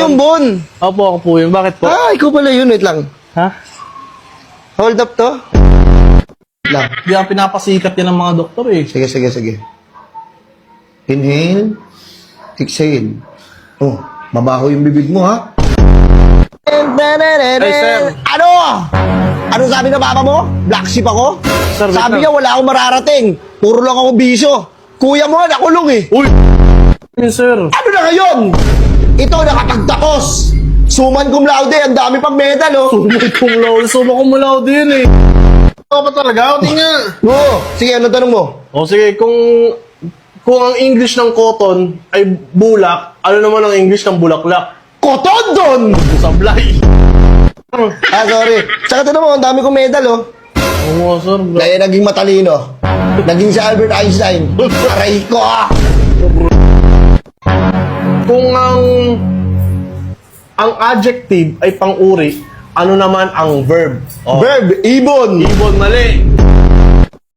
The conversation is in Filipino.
Bonbon! Opo, ako po yun. Bakit po? Ah, ikaw pala yun. Wait lang. Ha? Hold up to. Lang. Hindi ang pinapasikat yan ng mga doktor eh. Sige, sige, sige. Inhale. Exhale. Oh, mabaho yung bibig mo, ha? Ay, sir. Ano? Ano sabi ng papa mo? Black sheep ako? Sir, wait Sabi lang. niya, wala akong mararating. Puro lang ako bisyo. Kuya mo, nakulong eh. Uy! Yun, sir. Ano na ngayon? Ito, nakapagtakos. Suman cum laude, ang dami pang medal, oh. Suma kung mulaw din eh. Ako pa talaga? Hindi nga. Oo. Sige, ano tanong mo? O sige, kung ang English ng cotton ay bulak, ano naman ang English ng bulaklak? Koton doon! Sablay. Ah, sorry. Saka tanong mo, ang dami kong medal, oh. Oo, sir. Dahil naging matalino. Naging si Albert Einstein. Aray ko, ah. Kung ang adjective ay pang-uri, ano naman ang verb? O, Verb, ibon. ibon, mali.